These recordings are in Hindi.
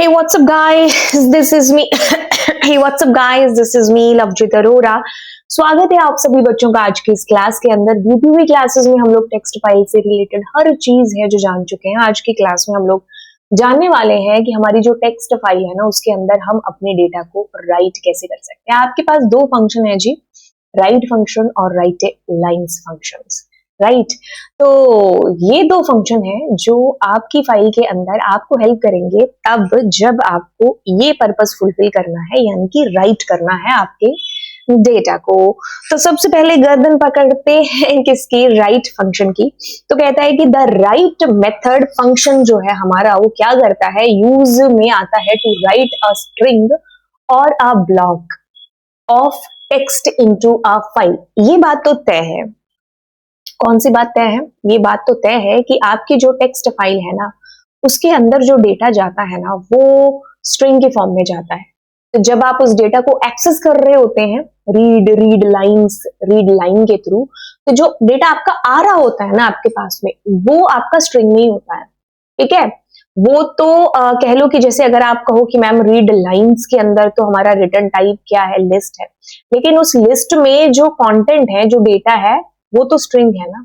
Hey, what's up, guys? This is me. Hey, what's up, guys? This is me, Lovejeet Arora. स्वागत है आप सभी बच्चों का आज की इस क्लास के अंदर. बीपीवी क्लासेस में हम लोग टेक्स्ट फाइल से रिलेटेड हर चीज है जो जान चुके हैं. आज की क्लास में हम लोग जानने वाले हैं कि हमारी जो टेक्स्ट फाइल है ना, उसके अंदर हम अपने डेटा को राइट कैसे कर सकते हैं. आपके पास दो फंक्शन है जी, राइट फंक्शन और राइट लाइन्स फंक्शंस. राइट, तो ये दो फंक्शन है जो आपकी फाइल के अंदर आपको हेल्प करेंगे तब जब आपको ये पर्पस फुलफिल करना है, यानी कि राइट करना है आपके डेटा को. तो सबसे पहले गर्दन पकड़ते हैं किसकी, राइट फंक्शन की. तो कहता है कि द राइट मेथड फंक्शन जो है हमारा, वो क्या करता है, यूज में आता है टू राइट अ स्ट्रिंग और a block of text into a file. ये बात तो तय है. कौन सी बात तय है? ये बात तो तय है कि आपकी जो टेक्स्ट फाइल है ना, उसके अंदर जो डेटा जाता है ना, वो स्ट्रिंग के फॉर्म में जाता है. तो जब आप उस डेटा को एक्सेस कर रहे होते हैं रीड लाइन के थ्रू, तो जो डेटा आपका आ रहा होता है ना आपके पास में, वो आपका स्ट्रिंग में ही होता है. ठीक है, वो तो कह लो कि जैसे अगर आप कहो कि मैम रीड लाइंस के अंदर तो हमारा रिटर्न टाइप क्या है, लिस्ट है, लेकिन उस लिस्ट में जो कंटेंट है, जो डेटा है, वो तो स्ट्रिंग है ना.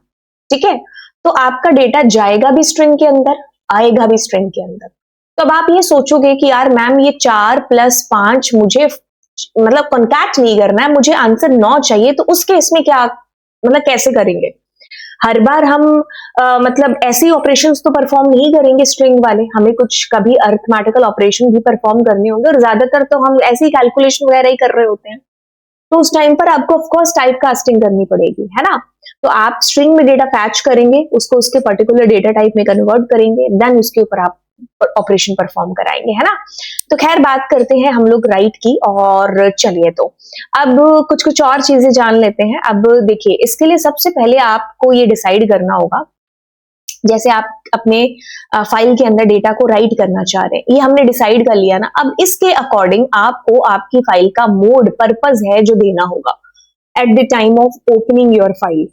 ठीक है, तो आपका डेटा जाएगा भी स्ट्रिंग के अंदर, आएगा भी स्ट्रिंग के अंदर. तो अब आप ये सोचोगे कि यार मैम ये 4+5 मुझे मतलब कॉन्टैक्ट नहीं करना है, मुझे आंसर 9 चाहिए, तो उस केस में क्या मतलब कैसे करेंगे? हर बार हम मतलब ऐसे ऑपरेशंस तो परफॉर्म नहीं करेंगे स्ट्रिंग वाले, हमें कुछ कभी अरिथमेटिकल ऑपरेशन भी परफॉर्म करने होंगे, और ज्यादातर तो हम ऐसी कैलकुलेशन वगैरह ही कर रहे होते हैं. तो उस टाइम पर आपको ऑफ कोर्स टाइप कास्टिंग करनी पड़ेगी, है ना. तो आप स्ट्रिंग में डेटा फैच करेंगे, उसको उसके पर्टिकुलर डेटा टाइप में कन्वर्ट करेंगे, देन उसके ऊपर आप ऑपरेशन परफॉर्म कराएंगे, है ना. तो खैर बात करते हैं हम लोग राइट की, और चलिए तो अब कुछ और चीजें जान लेते हैं. अब देखिए, इसके लिए सबसे पहले आपको ये डिसाइड करना होगा, जैसे आप अपने फाइल के अंदर डेटा को राइट करना चाह रहे हैं, ये हमने डिसाइड कर लिया ना. अब इसके अकॉर्डिंग आपको आपकी फाइल का मोड, पर्पस है जो देना होगा at the time of opening your file.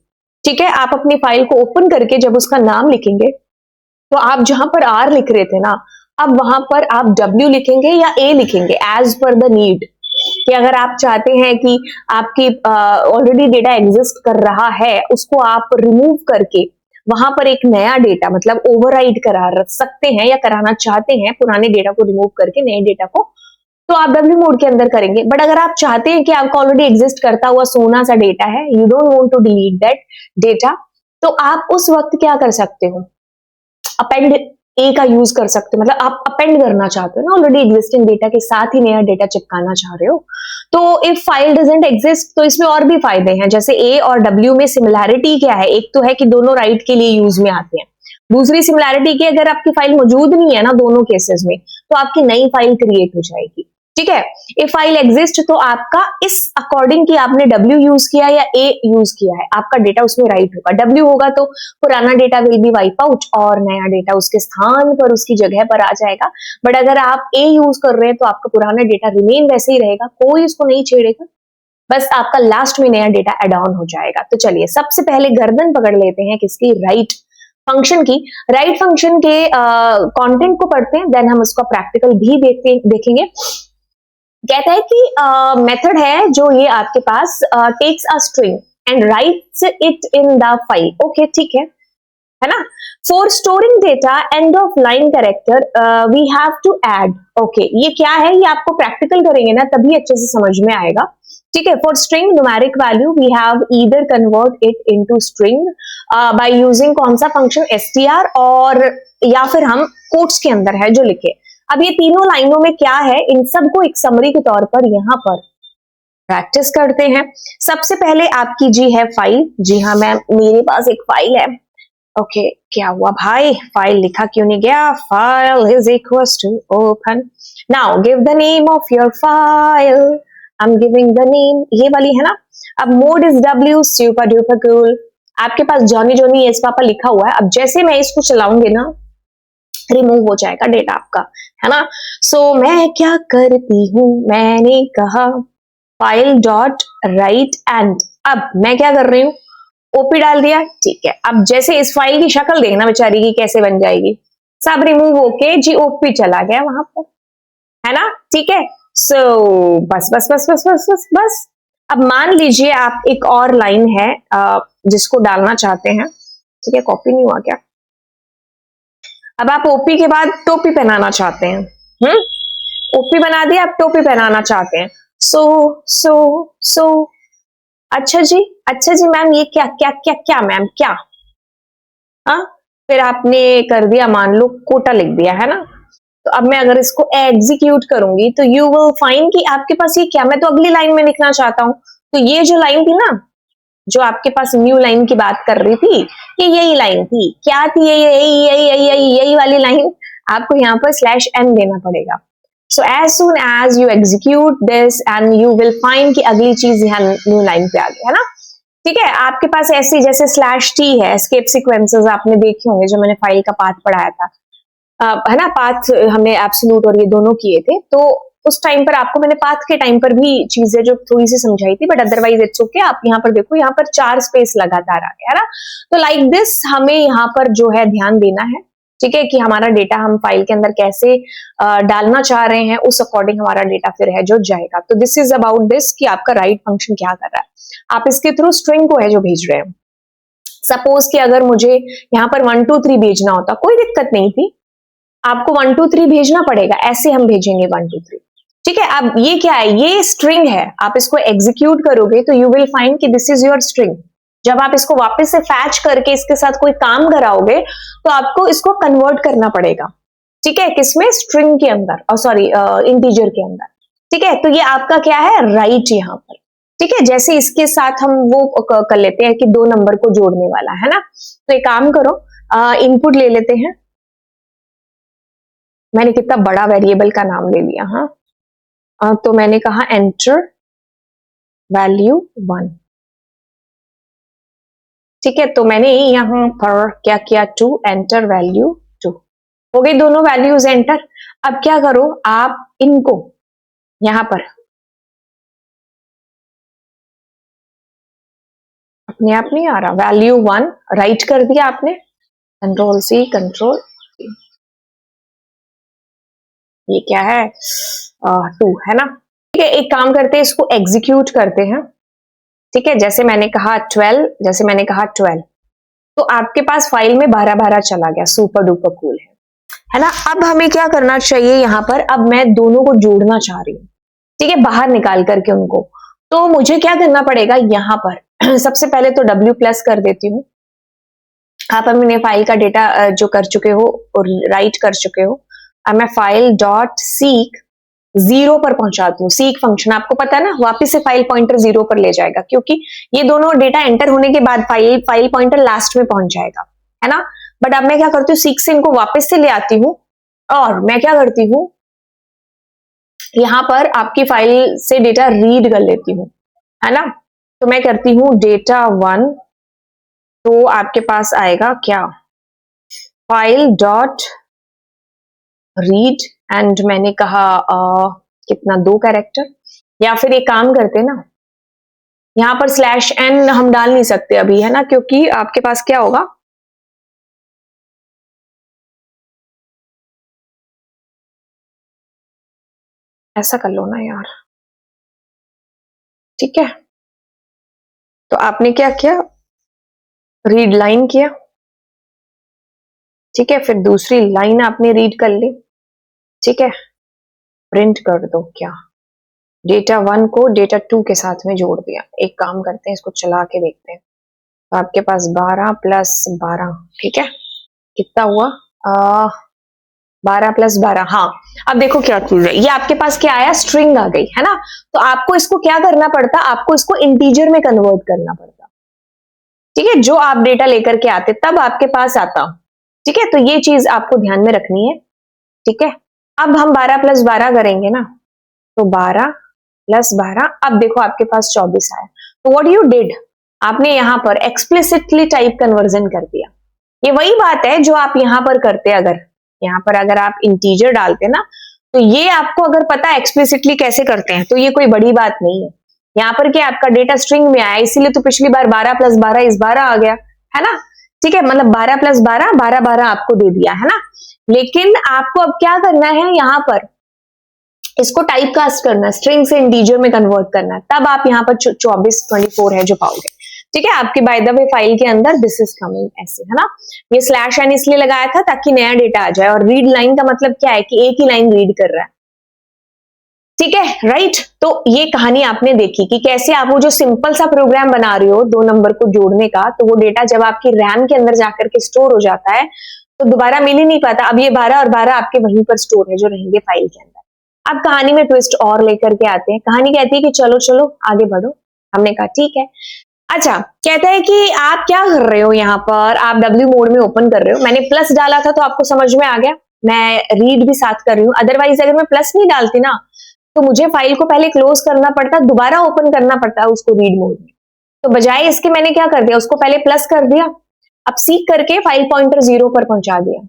ठीक है, आप अपनी फाइल को ओपन करके जब उसका नाम लिखेंगे, तो आप जहां पर आर लिख रहे थे ना, अब वहां पर आप डब्ल्यू लिखेंगे या ए लिखेंगे एज पर द नीड. कि अगर आप चाहते हैं कि आपकी ऑलरेडी डेटा एग्जिस्ट कर रहा है, उसको आप रिमूव करके वहां पर एक नया डेटा मतलब ओवरराइड करा सकते हैं, या कराना चाहते हैं पुराने डेटा को रिमूव करके नए डेटा को, तो आप डब्ल्यू मोड के अंदर करेंगे. बट अगर आप चाहते हैं कि आपका ऑलरेडी एग्जिस्ट करता हुआ सोना सा डेटा है, you don't want to delete that data, तो आप उस वक्त क्या कर सकते हो, अपेंड ए का यूज कर सकते हो. मतलब आप अपेंड करना चाहते हो ना, ऑलरेडी एग्जिस्टिंग डेटा के साथ ही नया डेटा चिपकाना चाह रहे हो. तो इफ फाइल डजंट एग्जिस्ट, तो इसमें और भी फायदे हैं. जैसे ए और डब्ल्यू में सिमिलैरिटी क्या है, एक तो है कि दोनों राइट के लिए यूज में आते हैं. दूसरी सिमिलैरिटी की, अगर आपकी फाइल मौजूद नहीं है ना दोनों केसेस में, तो आपकी नई फाइल क्रिएट हो जाएगी. ठीक है, ए फाइल एग्जिस्ट, तो आपका इस अकॉर्डिंग कि आपने डब्ल्यू यूज किया या ए यूज किया है, आपका डेटा उसमें राइट होगा. डब्ल्यू होगा तो पुराना data will be wipe out और नया डेटा उसके स्थान पर, उसकी जगह पर आ जाएगा. बट अगर आप ए यूज कर रहे हैं, तो आपका पुराना डेटा रिमेन वैसे ही रहेगा, कोई उसको नहीं छेड़ेगा, बस आपका लास्ट में नया डेटा एड ऑन हो जाएगा. तो चलिए सबसे पहले गर्दन पकड़ लेते हैं किसकी, राइट फंक्शन की. राइट फंक्शन के कंटेंट को पढ़ते हैं, देन हम उसका प्रैक्टिकल भी देखेंगे. कहता है कि मेथड है जो ये आपके पास takes a string and writes it in the file. Okay, ठीक है ना. For storing data end of line character we have to add. Okay, ये क्या है, ये आपको प्रैक्टिकल करेंगे ना तभी अच्छे से समझ में आएगा. ठीक है, for string numeric value we have either convert it into string by using कौन सा फंक्शन, str, और या फिर हम कोट्स के अंदर है जो लिखे. अब ये तीनों लाइनों में क्या है, इन सबको एक समरी के तौर पर यहां पर प्रैक्टिस करते हैं. सबसे पहले आपकी जी है फाइल. जी हाँ मैम, मेरे पास एक फाइल है. ओके, क्या हुआ भाई, फाइल लिखा क्यों नहीं गया? File is equal to open. Now give the name of your file. I am giving the name, ये वाली है ना. अब mode is W, super duper cool. आपके पास जॉनी जॉनी यस पापा लिखा हुआ है. अब जैसे मैं इसको चलाऊंगी ना, रिमूव हो जाएगा डेटा आपका, है ना. सो मैं क्या करती हूं, मैंने कहा फाइल डॉट राइट एंड. अब मैं क्या कर रही हूं, ओपी डाल दिया. ठीक है, अब जैसे इस फाइल की शक्ल देखना बेचारी की कैसे बन जाएगी, सब रिमूव होके जी ओपी चला गया वहां पर. है ना, ठीक है। सो बस बस बस बस बस बस बस। अब मान लीजिए आप एक और लाइन है जिसको डालना चाहते हैं, ठीक है, कॉपी नहीं हुआ क्या? अब आप ओपी के बाद टोपी पहनाना चाहते हैं, ओपी बना दिया, आप टोपी पहनाना चाहते हैं। सो सो सो अच्छा जी मैम, ये क्या क्या क्या क्या मैम क्या? हाँ, फिर आपने कर दिया, मान लो कोटा लिख दिया, है ना। तो अब मैं अगर इसको एग्जीक्यूट करूंगी तो यू विल फाइंड कि आपके पास ये क्या, मैं तो अगली लाइन में लिखना चाहता हूं। तो ये जो लाइन थी ना, जो आपके पास न्यू लाइन की बात कर रही थी, ये यही लाइन थी, क्या थी, यही यही यही यही यही यही वाली लाइन। आपको यहाँ पर स्लैश एन देना पड़ेगा। So as soon as you execute this and you will find कि अगली चीज यहाँ न्यू लाइन पे आ गई, है ना। ठीक है, आपके पास ऐसी जैसे स्लैश टी है, एस्केप सीक्वेंसेस आपने देखे होंगे, जो मैंने फाइल का पाथ पढ़ाया था, है ना। पाथ हमने एब्सोल्यूट और ये दोनों किए थे, तो उस टाइम पर आपको मैंने पाथ के टाइम पर भी चीजें जो थोड़ी सी समझाई थी, बट अदरवाइज इट्स ओके। आप यहाँ पर देखो, यहाँ पर 4 स्पेस लगातार आ गया, है ना। तो लाइक दिस हमें यहाँ पर जो है ध्यान देना है, ठीक है, कि हमारा डेटा हम फाइल के अंदर कैसे डालना चाह रहे हैं, उस अकॉर्डिंग हमारा डेटा फिर है जो जाएगा। तो दिस इज अबाउट दिस कि आपका राइट फंक्शन क्या कर रहा है। आप इसके थ्रू स्ट्रिंग को है जो भेज रहे हैं। सपोज कि अगर मुझे यहाँ पर 1 2 3 भेजना होता, कोई दिक्कत नहीं थी, आपको 1 2 3 भेजना पड़ेगा, ऐसे हम भेजेंगे 1 2 3, ठीक है। अब ये क्या है, ये स्ट्रिंग है, आप इसको एग्जीक्यूट करोगे तो यू विल फाइंड कि दिस इज योर स्ट्रिंग। जब आप इसको वापस से फैच करके इसके साथ कोई काम कराओगे तो आपको इसको कन्वर्ट करना पड़ेगा, ठीक है, किसमें, स्ट्रिंग के अंदर, और सॉरी इंटीजर के अंदर, ठीक है। तो ये आपका क्या है, राइट यहाँ पर, ठीक है। जैसे इसके साथ हम वो कर लेते हैं कि 2 नंबर को जोड़ने वाला, है ना। तो एक काम करो, इनपुट ले लेते हैं। मैंने कितना बड़ा वेरिएबल का नाम ले लिया, हाँ। तो मैंने कहा एंटर वैल्यू 1, ठीक है। तो मैंने यहां पर क्या किया, टू एंटर वैल्यू 2, हो गई दोनों वैल्यूज एंटर। अब क्या करो, आप इनको यहां पर अपने आप नहीं आ रहा, वैल्यू 1 राइट कर दिया आपने, कंट्रोल सी कंट्रोल, ये क्या है, 2, है ना। ठीक है, एक काम करते हैं, इसको एग्जीक्यूट करते हैं, ठीक है। जैसे मैंने कहा 12, जैसे मैंने कहा 12, तो आपके पास फाइल में 12 12 चला गया, सुपर डुपर कूल है ना। अब हमें क्या करना चाहिए यहाँ पर, अब मैं दोनों को जोड़ना चाह रही हूँ, ठीक है, बाहर निकाल करके उनको। तो मुझे क्या करना पड़ेगा यहाँ पर सबसे पहले तो W प्लस कर देती हूँ। आप अपने फाइल का डेटा जो कर चुके हो और राइट कर चुके हो, अब मैं फाइल डॉट सीक 0 पर पहुंचाती हूँ। सीक फंक्शन आपको पता है ना, वापस से फाइल पॉइंटर 0 पर ले जाएगा, क्योंकि ये दोनों डेटा एंटर होने के बाद फाइल पॉइंटर लास्ट में पहुंच जाएगा, है ना। बट अब मैं क्या करती हूँ, सीक से इनको वापस से ले आती हूँ, और मैं क्या करती हूँ, यहां पर आपकी फाइल से डेटा रीड कर लेती हूँ, है ना। तो मैं करती हूँ डेटा 1, तो आपके पास आएगा क्या, फाइल डॉट रीड, एंड मैंने कहा कितना, 2 कैरेक्टर। या फिर एक काम करते ना, यहाँ पर स्लैश एन हम डाल नहीं सकते अभी, है ना, क्योंकि आपके पास क्या होगा, ऐसा कर लो ना यार, ठीक है। तो आपने क्या किया, रीड लाइन किया, ठीक है, फिर दूसरी लाइन आपने रीड कर ली, ठीक है। प्रिंट कर दो, क्या, डेटा 1 को डेटा 2 के साथ में जोड़ दिया। एक काम करते हैं, इसको चला के देखते हैं। तो आपके पास 12 प्लस 12, ठीक है, कितना हुआ, 12 प्लस 12, हाँ। अब देखो क्या चीज है, ये आपके पास क्या आया, स्ट्रिंग आ गई, है ना। तो आपको इसको क्या करना पड़ता, आपको इसको इंटीजर में कन्वर्ट करना पड़ता, ठीक है। जो आप डेटा लेकर के आते तब आपके पास आता, ठीक है। तो ये चीज आपको ध्यान में रखनी है, ठीक है। अब हम 12 प्लस 12 करेंगे ना, तो 12 प्लस 12, अब देखो आपके पास 24 आया। तो व्हाट यू डिड, आपने यहां पर एक्सप्लिसिटली टाइप कन्वर्जन कर दिया। ये वही बात है जो आप यहां पर करते, अगर यहां पर अगर आप इंटीजर डालते ना, तो ये आपको अगर पता है एक्सप्लिसिटली कैसे करते हैं, तो ये कोई बड़ी बात नहीं है। यहाँ पर क्या आपका डेटा स्ट्रिंग में आया, इसीलिए तो पिछली बार 12 प्लस 12 इस 12 आ गया, है ना, ठीक है। मतलब 12 प्लस 12 12 12 आपको दे दिया, है ना। लेकिन आपको अब क्या करना है, यहाँ पर इसको टाइप कास्ट करना है, स्ट्रिंग से इंटीजर में कन्वर्ट करना है, तब आप यहाँ पर 24 है जो पाओगे। ठीक है, आपके बाय द वे फाइल के अंदर दिस इज कमिंग ऐसे, है ना। ये स्लैश एन इसलिए लगाया था ताकि नया डेटा आ जाए, और रीड लाइन का मतलब क्या है कि एक ही लाइन रीड कर रहा है। ठीक है, राइट। तो ये कहानी आपने देखी कि कैसे आप वो जो सिंपल सा प्रोग्राम बना रहे हो 2 नंबर को जोड़ने का, तो वो डेटा जब आपकी रैम के अंदर जाकर के स्टोर हो जाता है तो दोबारा मिल ही नहीं पाता। अब ये 12 और 12 आपके वहीं पर स्टोर है जो रहेंगे फाइल के अंदर। अब कहानी में ट्विस्ट और लेकर के आते हैं। कहानी कहती है कि चलो चलो आगे बढ़ो। हमने कहा ठीक है। अच्छा, कहता है कि आप क्या कर रहे हो यहाँ पर, आप W मोड में ओपन कर रहे हो। मैंने प्लस डाला था तो आपको समझ में आ गया, मैं रीड भी साथ कर रही हूँ। अदरवाइज अगर मैं प्लस नहीं डालती ना तो मुझे फाइल को पहले क्लोज करना पड़ता, दोबारा ओपन करना पड़ता उसको रीड मोड में। तो बजाय इसके मैंने क्या कर दिया, उसको पहले प्लस कर दिया, अब सीक करके फाइल पॉइंटर 0 पर पहुंचा दिया।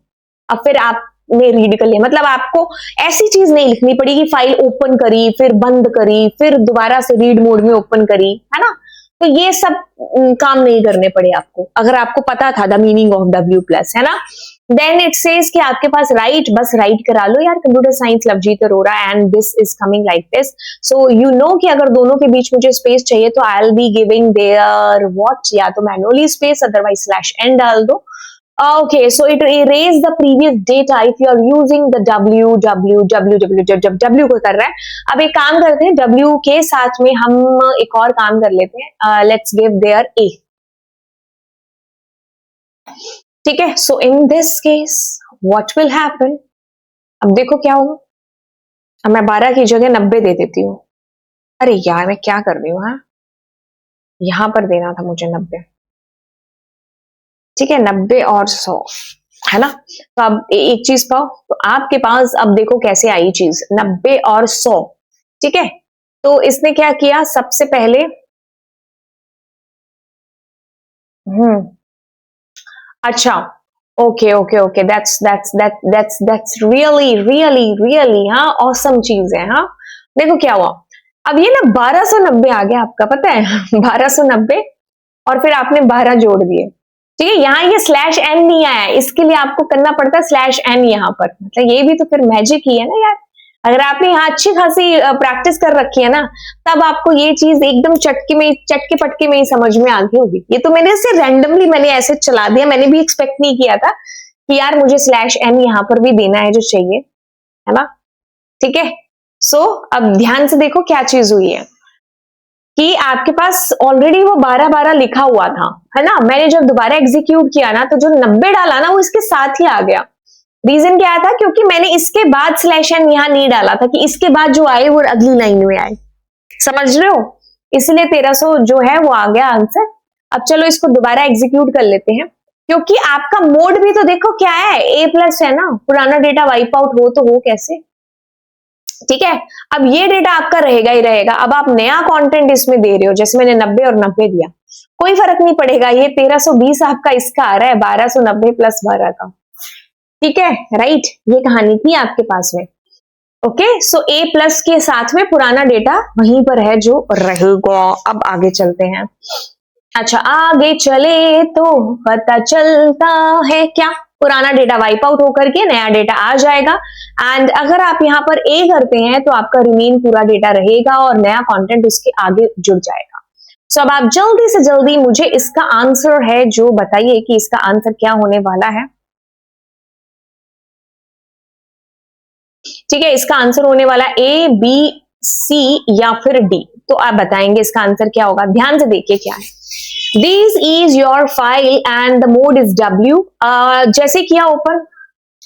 अब फिर आपने रीड कर लिया। मतलब आपको ऐसी चीज नहीं लिखनी पड़ी कि फाइल ओपन करी फिर बंद करी फिर दोबारा से रीड मोड में ओपन करी, है ना। तो ये सब काम नहीं करने पड़े आपको, अगर आपको पता था the meaning of W plus, है ना। देन इट सेज कि आपके पास राइट, बस राइट करा लो यार, computer science Lovejeet Arora and this is coming like this. So you know कि अगर दोनों के बीच मुझे स्पेस चाहिए तो I will be giving there what, या तो manually space, otherwise slash n डाल दो। Okay, so it erase the previous data if you are using the जब W को कर रहा है। अब एक काम करते हैं, W के साथ में हम एक और काम कर लेते हैं, let's give there A। ठीक है, so in this case what will happen, अब देखो क्या होगा। अब मैं 12 की जगह 90 दे देती हूँ। अरे यार मैं क्या कर रही हूँ, हाँ यहां पर देना था मुझे 90। ठीक है, 90 और 100, है ना। तो अब एक चीज पाओ, तो आपके पास अब देखो कैसे आई चीज 90 और 100। ठीक है, तो इसने क्या किया सबसे पहले, अच्छा okay okay okay, that's really really really हाँ ऑसम चीज है। हाँ देखो क्या हुआ, अब ये ना 1290 आ गया आपका, पता है 1290, और फिर आपने 12 जोड़ दिए। ठीक है, यहाँ ये स्लैश एन नहीं आया, इसके लिए आपको करना पड़ता है स्लैश एन यहाँ पर। मतलब ये भी तो फिर मैजिक ही है ना यार। अगर आपने यहाँ अच्छी खासी प्रैक्टिस कर रखी है ना, तब आपको ये चीज एकदम चटके पटके में ही समझ में आ गई होगी। ये तो मैंने इसे रैंडमली मैंने ऐसे चला दिया, मैंने भी एक्सपेक्ट नहीं किया था कि यार मुझे स्लैश एन यहाँ पर भी देना है जो चाहिए, है ना। ठीक है, सो अब ध्यान से देखो क्या चीज हुई है कि आपके पास ऑलरेडी वो 12 लिखा हुआ था, है ना। मैंने जब दोबारा एग्जीक्यूट किया ना तो जो 90 डाला ना वो इसके साथ ही आ गया। रीजन क्या था, क्योंकि मैंने इसके बाद स्लैश एन यहाँ नहीं डाला था कि इसके बाद जो आए वो अगली लाइन में आए, समझ रहे हो। इसलिए 1300 जो है वो आ गया आंसर। अब चलो इसको दोबारा एग्जीक्यूट कर लेते हैं, क्योंकि आपका मोड भी तो देखो क्या है, A प्लस है ना, पुराना डेटा वाइप आउट हो तो हो कैसे। ठीक है, अब ये डेटा आपका रहेगा ही रहेगा। अब आप नया कंटेंट इसमें दे रहे हो, जैसे मैंने 90 और 90 दिया, कोई फर्क नहीं पड़ेगा, ये 1320 आपका इसका आ रहा है 1290 प्लस 12 का। ठीक है, राइट, ये कहानी थी आपके पास में। ओके, सो A प्लस के साथ में पुराना डेटा वहीं पर है जो रहेगा। अब आगे चलते हैं। अच्छा, आगे चले तो पता चलता है क्या, पुराना डेटा वाइप आउट होकर के नया डेटा आ जाएगा। एंड अगर आप यहाँ पर A करते हैं तो आपका रिमेन पूरा डेटा रहेगा और नया कंटेंट उसके आगे जुड़ जाएगा। सो अब आप जल्दी से जल्दी मुझे इसका आंसर है जो बताइए कि इसका आंसर क्या होने वाला है। ठीक है, इसका आंसर होने वाला A, B, C या फिर D। तो आप बताएंगे इसका आंसर क्या होगा। ध्यान से देखिए क्या है, this is your file and the mode is W। जैसे किया ओपन,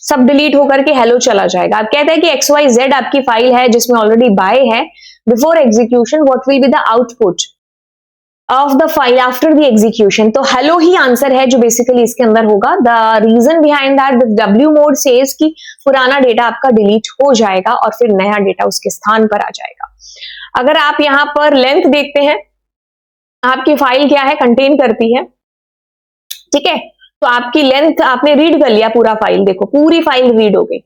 सब डिलीट होकर के हेलो चला जाएगा। आप कहते हैं कि XYZ आपकी फाइल है जिसमें ऑलरेडी बाय है। Before execution what will be the output of the file after the execution, तो हेलो ही आंसर है जो बेसिकली इसके अंदर होगा। The reason behind that W mode says कि पुराना डेटा आपका डिलीट हो जाएगा और फिर नया डेटा उसके स्थान पर आ जाएगा। अगर आप यहां पर लेंथ देखते हैं, आपकी फाइल क्या है, कंटेन करती है। ठीक है, तो आपकी लेंथ आपने रीड कर लिया पूरा फाइल, देखो पूरी फाइल रीड हो गई।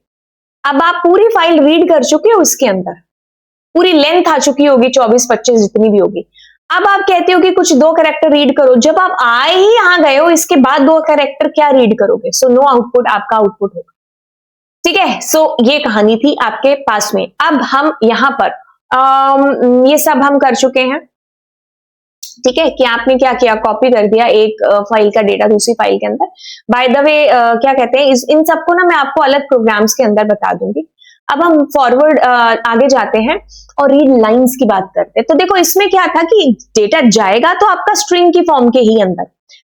अब आप पूरी फाइल रीड कर चुके हो, इसके अंदर पूरी लेंथ आ चुकी होगी 24-25 जितनी भी होगी। अब आप कहते हो कि कुछ 2 कैरेक्टर रीड करो, जब आप आए ही यहां गए हो इसके बाद 2 कैरेक्टर क्या रीड करोगे। सो नो आउटपुट आपका आउटपुट होगा। ठीक है। सो ये कहानी थी आपके पास में। अब हम यहाँ पर ये सब हम कर चुके हैं। ठीक है कि आपने क्या किया, कॉपी कर दिया एक फाइल का डेटा दूसरी फाइल के अंदर। बाय द वे क्या कहते हैं, इन सबको ना मैं आपको अलग प्रोग्राम्स के अंदर बता दूंगी। अब हम फॉरवर्ड आगे जाते हैं और रीड लाइंस की बात करते हैं। तो देखो इसमें क्या था कि डेटा जाएगा तो आपका स्ट्रिंग की फॉर्म के ही अंदर,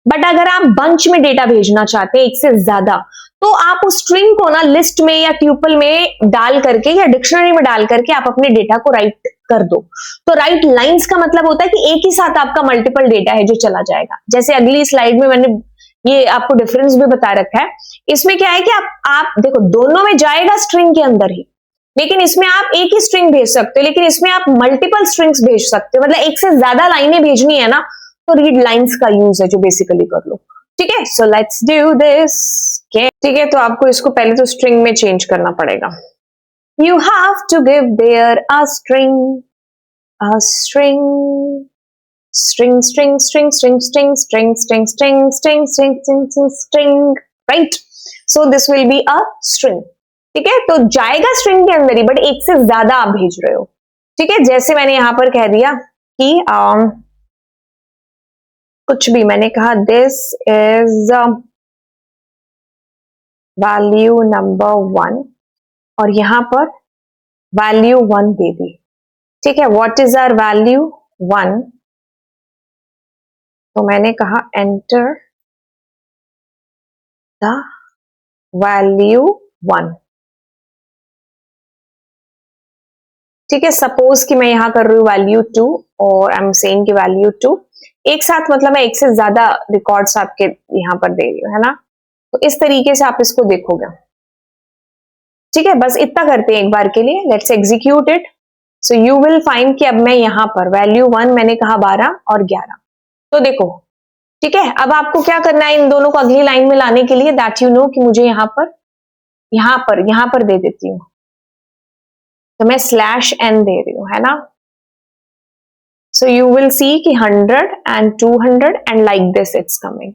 बट अगर आप बंच में डेटा भेजना चाहते हैं एक से ज्यादा, तो आप उस स्ट्रिंग को ना लिस्ट में या ट्यूपल में डाल करके या डिक्शनरी में डाल करके आप अपने डेटा को राइट कर दो। तो राइट लाइंस का मतलब होता है कि एक ही साथ आपका मल्टीपल डेटा है जो चला जाएगा। जैसे अगली स्लाइड में मैंने ये आपको डिफरेंस भी बता रखा है। इसमें क्या है कि आप देखो दोनों में जाएगा स्ट्रिंग के अंदर ही, लेकिन इसमें आप एक ही स्ट्रिंग भेज सकते हो, लेकिन इसमें आप मल्टीपल स्ट्रिंग्स भेज सकते हो, मतलब एक से ज्यादा लाइनें भेजनी है ना, तो रीड लाइंस का यूज है जो बेसिकली कर लो। ठीक है, सो लेट्स डू दिस। ठीक है, तो आपको इसको पहले तो स्ट्रिंग में चेंज करना पड़ेगा। You have to give there a string, a string, string, string, string, string, string, string, string, string, string, string, string, string, right? So this will be a string. ठीक है, तो जाएगा स्ट्रिंग के अंदर ही, बट एक से ज्यादा आप भेज रहे हो। ठीक है, जैसे मैंने यहां पर कह दिया कि कुछ भी मैंने कहा दिस इज वैल्यू नंबर 1 और यहां पर वैल्यू 1 दे दी। ठीक है, व्हाट इज आवर वैल्यू 1? तो मैंने कहा एंटर द वैल्यू 1। ठीक है, सपोज कि मैं यहां कर रही हूं वैल्यू 2 और आई एम सेइंग कि वैल्यू 2 एक साथ, मतलब मैं एक से ज्यादा रिकॉर्ड्स आपके यहां पर दे रही हूं, है ना। तो इस तरीके से आप इसको देखोगे। ठीक है, बस इतना करते हैं एक बार के लिए। Let's execute it. So you will find कि अब मैं यहां पर वैल्यू 1 मैंने कहा 12 और 11। तो देखो, ठीक है, अब आपको क्या करना है इन दोनों को अगली लाइन में लाने के लिए, दैट यू नो कि मुझे यहां पर दे देती हूँ। तो मैं /n दे रही हूं, है ना। सो यू विल सी कि 100 and 200 and like this it's coming.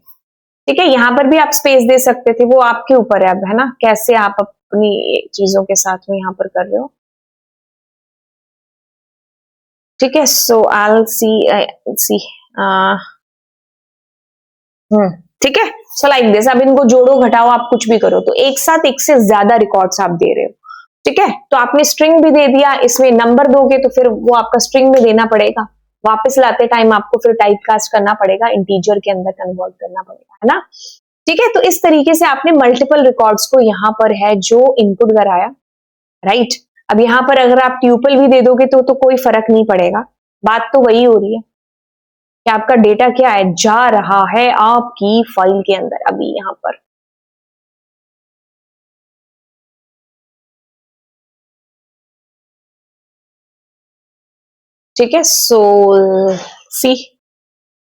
ठीक है, यहां पर भी आप स्पेस दे सकते थे, वो आपके ऊपर है अब, है ना, कैसे आप अपनी चीजों के साथ में यहां पर कर रहे हो। ठीक है, सो आई सी ठीक है, सो लाइक दिस। अब इनको जोड़ो घटाओ आप कुछ भी करो, तो एक साथ एक से ज्यादा रिकॉर्ड्स आप दे रहे हो। ठीक है, तो आपने स्ट्रिंग भी दे दिया, इसमें नंबर दोगे तो फिर वो आपका स्ट्रिंग में देना पड़ेगा, वापस लाते टाइम आपको फिर टाइप कास्ट करना पड़ेगा, इंटीजर के अंदर कन्वर्ट करना पड़ेगा, है ना। ठीक है, तो इस तरीके से आपने मल्टीपल रिकॉर्ड्स को यहाँ पर है जो इनपुट कराया, राइट। अब यहाँ पर अगर आप ट्यूपल भी दे दोगे तो कोई फर्क नहीं पड़ेगा, बात तो वही हो रही है कि आपका डेटा क्या है, जा रहा है आपकी फाइल के अंदर अभी यहाँ पर। ठीक है, सो सी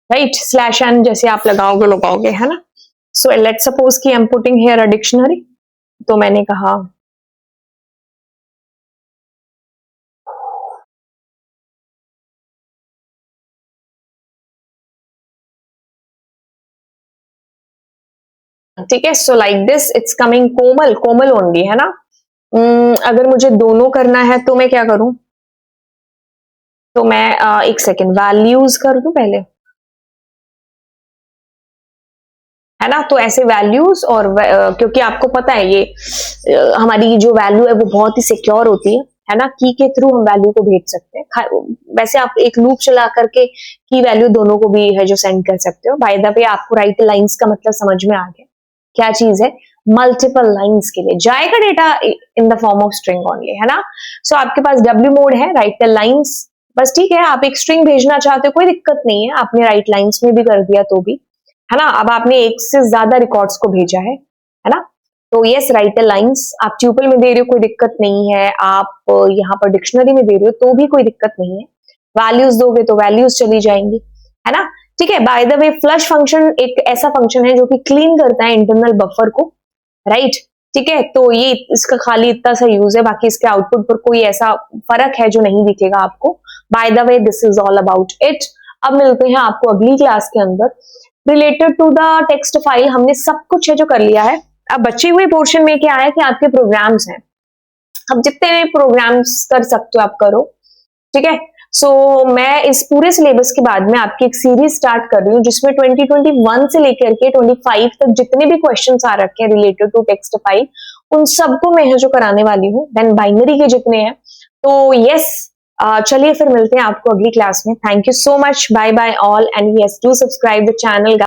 राइट /n जैसे आप लगाओगे, है ना। सो लेट सपोज कि I am putting here a dictionary. तो मैंने कहा ठीक है, so like this it's coming Komal only, है ना। अगर मुझे दोनों करना है तो मैं क्या करूं, तो मैं एक सेकेंड वैल्यूज कर दूं पहले, है ना। तो ऐसे वैल्यूज और क्योंकि आपको पता है ये हमारी जो वैल्यू है वो बहुत ही सिक्योर होती है ना, की के थ्रू हम वैल्यू को भेज सकते हैं। वैसे आप एक लूप चला करके की वैल्यू दोनों को भी है जो सेंड कर सकते हो। बाय द वे आपको राइट लाइंस का मतलब समझ में आ गया क्या चीज है, मल्टीपल लाइंस के लिए जाएगा data in the form of string only, है ना। सो आपके पास डब्ल्यू मोड है, राइट द लाइंस, बस ठीक है। आप एक स्ट्रिंग भेजना चाहते हो कोई दिक्कत नहीं है, आपने राइट लाइंस में भी कर दिया तो भी, है ना। अब आपने एक से ज्यादा रिकॉर्ड्स को भेजा है ना। तो यस राइट लाइंस, आप ट्यूपल में दे रहे हो कोई दिक्कत नहीं है, आप यहाँ पर डिक्शनरी में दे रहे हो तो भी कोई दिक्कत नहीं है, वैल्यूज दोगे तो वैल्यूज चली जाएंगी, है ना। ठीक है, bye the way flush function एक ऐसा फंक्शन है जो कि क्लीन करता है इंटरनल बफर को, राइट। ठीक है, तो ये इसका खाली इतना सा यूज है, बाकी इसके आउटपुट पर कोई ऐसा फर्क है जो नहीं दिखेगा आपको। By the way this is all about it. अब मिलते हैं आपको अगली क्लास के अंदर related to the text file. हमने सब कुछ है जो कर लिया है, अब बचे हुए पोर्शन में क्या है कि आपके प्रोग्राम्स हैं, अब जितने प्रोग्राम्स कर सकते हो आप करो, ठीक है। सो मैं इस पूरे सिलेबस के बाद में आपकी एक सीरीज स्टार्ट कर रही हूँ जिसमें 2021 से लेकर के 25 तक जितने भी क्वेश्चंस आ रखे हैं रिलेटेड टू टेक्सटाइल, उन सबको मैं जो कराने वाली हूँ, देन बाइनरी के जितने हैं। तो यस, चलिए फिर मिलते हैं आपको अगली क्लास में। Thank you so much, bye bye all, and yes do subscribe the channel.